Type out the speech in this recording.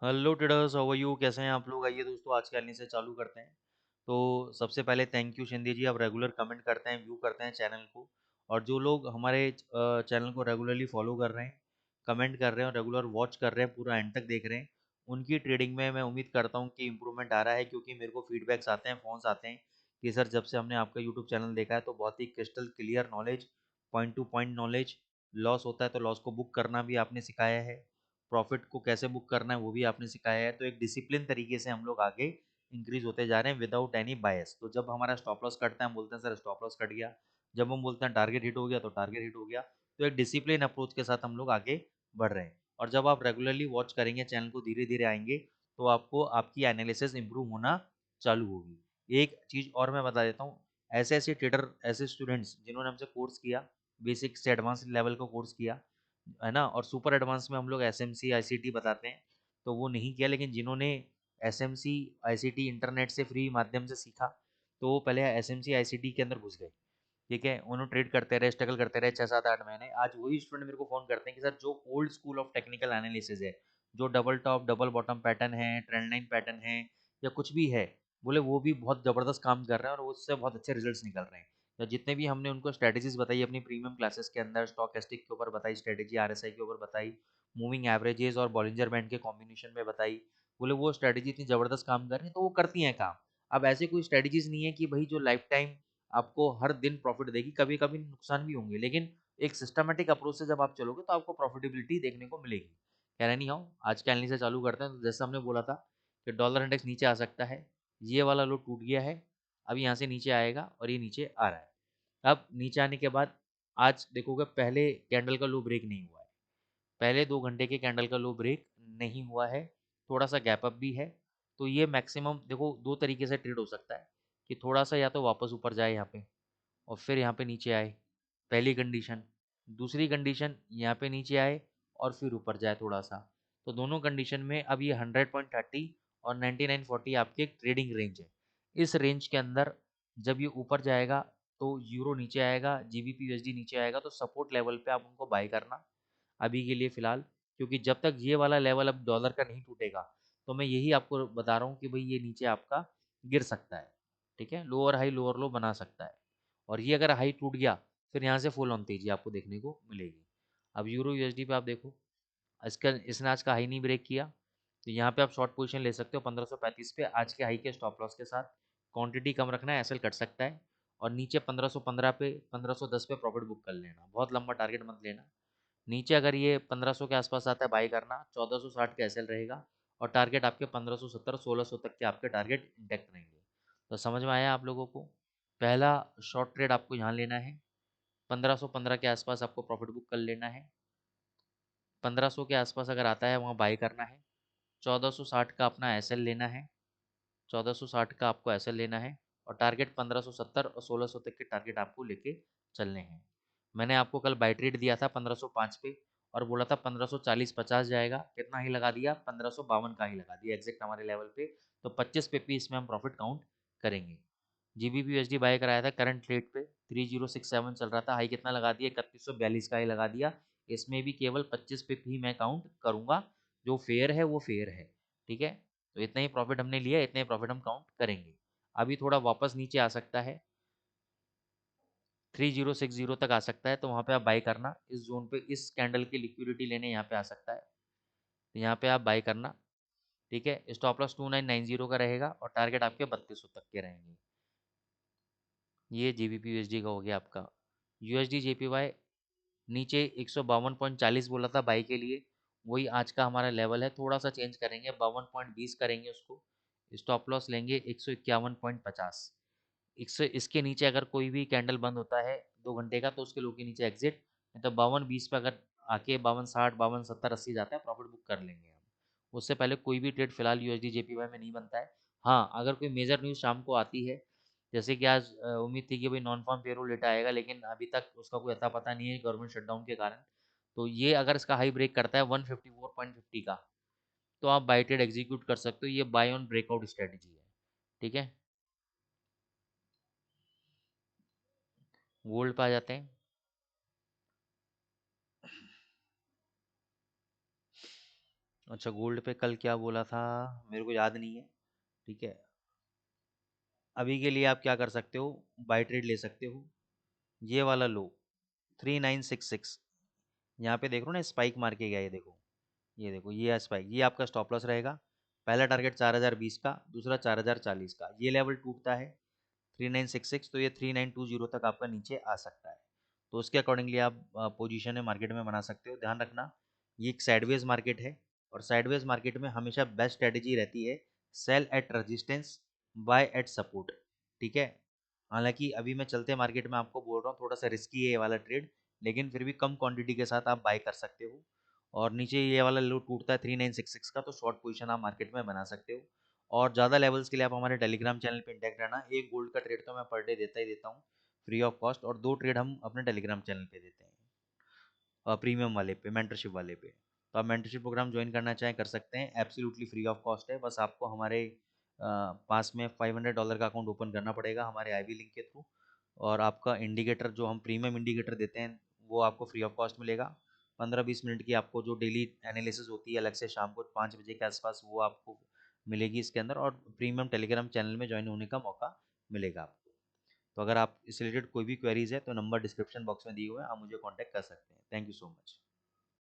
Hello traders, how are you? कैसे हैं आप लोग? आइए दोस्तों, आज के अर्निंग से चालू करते हैं। तो सबसे पहले थैंक यू शिंदे जी, आप रेगुलर कमेंट करते हैं, व्यू करते हैं चैनल को। और जो लोग हमारे चैनल को रेगुलरली फॉलो कर रहे हैं, कमेंट कर रहे हैं और रेगुलर वॉच कर रहे हैं, पूरा एंड तक देख रहे हैं, उनकी ट्रेडिंग में मैं उम्मीद करता हूँ कि इंप्रूवमेंट आ रहा है। क्योंकि मेरे को फीडबैक्स आते हैं, फ़ोन्स आते हैं कि सर जब से हमने आपका यूट्यूब चैनल देखा है तो बहुत ही crystal clear knowledge, point to point knowledge, loss होता है तो लॉस को बुक करना भी आपने सिखाया है, प्रॉफिट को कैसे बुक करना है वो भी आपने सिखाया है। तो एक डिसिप्लिन तरीके से हम लोग आगे इंक्रीज होते जा रहे हैं विदाउट एनी बायस। तो जब हमारा स्टॉप लॉस कटता है हम बोलते हैं सर स्टॉप लॉस कट गया, जब हम बोलते हैं टारगेट हिट हो गया तो टारगेट हिट हो गया। तो एक डिसिप्लिन अप्रोच के साथ हम लोग आगे बढ़ रहे हैं। और जब आप रेगुलरली वॉच करेंगे चैनल को, धीरे धीरे आएंगे, तो आपको आपकी एनालिसिस इंप्रूव होना चालू होगी। एक चीज़ और मैं बता देता हूँ, ऐसे ऐसे ट्रेडर, ऐसे स्टूडेंट्स जिन्होंने हमसे कोर्स किया, बेसिक से एडवांस लेवल का कोर्स किया है ना, और सुपर एडवांस में हम लोग एसएमसी आईसीटी बताते हैं, तो वो नहीं किया। लेकिन जिन्होंने एसएमसी आईसीटी इंटरनेट से फ्री माध्यम से सीखा, तो वो पहले एसएमसी आईसीटी के अंदर घुस गए। ठीक है, उन्होंने ट्रेड करते रहे, स्ट्रगल करते रहे 6 7 8 महीने। आज वही स्टूडेंट मेरे को फ़ोन करते हैं कि सर जो old school of technical analysis है, जो double top double bottom pattern है, ट्रेंड लाइन पैटर्न है, या कुछ भी है, बोले वो भी बहुत ज़बरदस्त काम कर रहे हैं और उससे बहुत अच्छे रिजल्ट्स निकल रहे हैं। या जितने भी हमने उनको स्ट्रेटेजीज बताई अपनी प्रीमियम क्लासेस के अंदर, स्टॉकेस्टिक के ऊपर बताई स्ट्रेटेजी, आरएसआई के ऊपर बताई, मूविंग एवरेजेस और बॉलिंजर बैंड के कॉम्बिनेशन में बताई, बोले वो स्ट्रेटेजी इतनी ज़बरदस्त काम कर रही है, तो वो करती हैं काम। अब ऐसे कोई स्ट्रेटेजीज नहीं है कि भाई जो लाइफ टाइम आपको हर दिन प्रॉफिट देगी, कभी कभी नुकसान भी होंगे, लेकिन एक सिस्टमेटिक अप्रोच से जब आप चलोगे तो आपको प्रॉफिटेबिलिटी देखने को मिलेगी। कह रहे नहीं हो, आज के एनालिसिस से चालू करते हैं। तो जैसे हमने बोला था कि डॉलर इंडेक्स नीचे आ सकता है, ये वाला लो टूट गया है, अब यहाँ से नीचे आएगा और ये नीचे आ रहा है। अब नीचे आने के बाद आज देखोगे पहले कैंडल का लो ब्रेक नहीं हुआ है, पहले 2 घंटे के कैंडल का लो ब्रेक नहीं हुआ है, थोड़ा सा गैप अप भी है। तो ये मैक्सिमम देखो दो तरीके से ट्रेड हो सकता है कि थोड़ा सा या तो वापस ऊपर जाए यहाँ पे और फिर यहाँ पे नीचे आए, पहली कंडीशन। दूसरी कंडीशन यहाँ पे नीचे आए और फिर ऊपर जाए थोड़ा सा। तो दोनों कंडीशन में अब ये 100.30 और 99.40 आपकी एक ट्रेडिंग रेंज है। इस रेंज के अंदर जब ये ऊपर जाएगा तो यूरो नीचे आएगा, जीबीपी यूएसडी नीचे आएगा, तो सपोर्ट लेवल पे आप उनको बाय करना अभी के लिए फ़िलहाल। क्योंकि जब तक ये वाला लेवल अब डॉलर का नहीं टूटेगा, तो मैं यही आपको बता रहा हूँ कि भाई ये नीचे आपका गिर सकता है। ठीक है, लोअर हाई लोअर लो बना सकता है। और ये अगर हाई टूट गया, फिर यहाँ से फुल ऑन तेजी आपको देखने को मिलेगी। अब यूरो यूएसडी पे आप देखो, इसका इसने आज का हाई नहीं ब्रेक किया, तो यहाँ पे आप शॉर्ट पोजीशन ले सकते हो 1535 पे आज के हाई के स्टॉप लॉस के साथ। क्वांटिटी कम रखना है, एसएल कट सकता है। और नीचे 1515 पे, 1510 पे प्रॉफिट बुक कर लेना, बहुत लंबा टारगेट मत लेना। नीचे अगर ये 1500 के आसपास आता है बाई करना, 1460 का एसएल रहेगा। और टारगेट आपके 1570 1600 तक के आपके टारगेट इंटैक्ट रहेंगे। तो समझ में आया आप लोगों को? पहला शॉर्ट ट्रेड आपको यहाँ लेना है, 1515 के आसपास आपको प्रॉफिट बुक कर लेना है। 1500 के आसपास अगर आता है वहाँ बाई करना है। 1460 का अपना एसएल लेना है, 1460 का आपको एसएल लेना है। और टारगेट 1570 और 1600 तक के टारगेट आपको लेके चलने हैं। मैंने आपको कल बाई ट्रेड दिया था 1505 पे, और बोला था 1540-50 जाएगा। कितना ही लगा दिया, 1552 का ही लगा दिया एग्जैक्ट हमारे लेवल पे। तो 25 पे भी इसमें हम प्रॉफिट काउंट करेंगे। जीबीपी यूएसडी बाय कराया था करंट रेट पे 3067 चल रहा था, हाई कितना लगा दिया, 3142 का ही लगा दिया। इसमें भी केवल 25 पे ही मैं काउंट करूंगा, जो फेयर है वो फेयर है। ठीक है, तो इतना ही प्रॉफिट हमने लिया, इतने ही प्रॉफिट हम काउंट करेंगे। अभी थोड़ा वापस नीचे आ सकता है, 3060 तक आ सकता है, तो वहाँ पे आप बाई करना। इस जोन पे इस कैंडल की लिक्विडिटी लेने यहाँ पे आ सकता है, तो यहाँ पे आप बाई करना। ठीक है, स्टॉप लॉस 2990 का रहेगा और टारगेट आपके 3200 तक के रहेंगे। ये जीबीपी यूएसडी का हो गया आपका। यूएसडी जेपीवाई नीचे 152.40 बोला था बाई के लिए, वही आज का हमारा लेवल है। थोड़ा सा चेंज करेंगे, 52.20 करेंगे उसको। स्टॉप लॉस लेंगे 151.50। इससे इसके नीचे अगर कोई भी कैंडल बंद होता है 2 घंटे का, तो उसके लो के नीचे एग्जिट। नहीं तो 52.20 पे अगर आके 52.60 52.70 80 जाता है, प्रॉफिट बुक कर लेंगे हम। उससे पहले कोई भी ट्रेड फिलहाल यूएसडी जेपीवाई में नहीं बनता है। हाँ, अगर कोई मेजर न्यूज़ शाम को आती है, जैसे कि आज उम्मीद थी कि भाई नॉन फार्म पेरोल डेटा आएगा, लेकिन अभी तक उसका कोई अता पता नहीं है गवर्नमेंट शटडाउन के कारण। तो ये अगर इसका हाई ब्रेक करता है 154.50 का, तो आप बाई ट्रेड एग्जीक्यूट कर सकते हो। ये बाय ऑन ब्रेकआउट स्ट्रेटेजी है। ठीक है, गोल्ड पे आ जाते हैं। अच्छा, गोल्ड पे कल क्या बोला था, मेरे को याद नहीं है। ठीक है, अभी के लिए आप क्या कर सकते हो, बाय ट्रेड ले सकते हो। ये वाला लो 3966, यहाँ पे देख रहे हो ना, स्पाइक मार के गया, ये देखो ये है स्पाइक, ये आपका स्टॉप लॉस रहेगा। पहला टारगेट 4020 का, दूसरा 4040 का, ये लेवल टूटता है 3966, तो ये 3920 तक आपका नीचे आ सकता है। तो उसके अकॉर्डिंगली आप पोजीशन है मार्केट में बना सकते हो। ध्यान रखना, ये एक साइडवेज मार्केट है, और साइडवेज मार्केट में हमेशा बेस्ट स्ट्रेटेजी रहती है sell at resistance, buy at support. ठीक है, हालांकि अभी मैं चलते मार्केट में आपको बोल रहा हूँ थोड़ा सा रिस्की है ये वाला ट्रेड, लेकिन फिर भी कम क्वांटिटी के साथ आप बाय कर सकते हो। और नीचे ये वाला लो टूटता है 3966 का, तो शॉर्ट पोजीशन आप मार्केट में बना सकते हो। और ज़्यादा लेवल्स के लिए आप हमारे टेलीग्राम चैनल पे इंटैक्ट रहना। एक गोल्ड का ट्रेड तो मैं पर डे देता ही देता हूँ फ्री ऑफ कॉस्ट, और 2 ट्रेड हम अपने टेलीग्राम चैनल पे देते हैं प्रीमियम वाले पे, मेंटरशिप वाले पे। तो आप मेंटरशिप प्रोग्राम ज्वाइन करना चाहें कर सकते हैं, एब्सोल्युटली फ्री ऑफ कॉस्ट है। बस आपको हमारे पास में $500 का अकाउंट ओपन करना पड़ेगा हमारे आईवी लिंक के थ्रू, और आपका इंडिकेटर जो हम प्रीमियम इंडिकेटर देते हैं वो आपको फ्री ऑफ कॉस्ट मिलेगा। 15-20 मिनट की आपको जो डेली एनालिसिस होती है अलग से शाम को 5 बजे के आसपास, वो आपको मिलेगी इसके अंदर, और प्रीमियम टेलीग्राम चैनल में ज्वाइन होने का मौका मिलेगा आपको। तो अगर आप इससे रिलेटेड कोई भी क्वेरीज है तो नंबर डिस्क्रिप्शन बॉक्स में दिए हुए हैं, आप मुझे कॉन्टैक्ट कर सकते हैं। Thank you so much.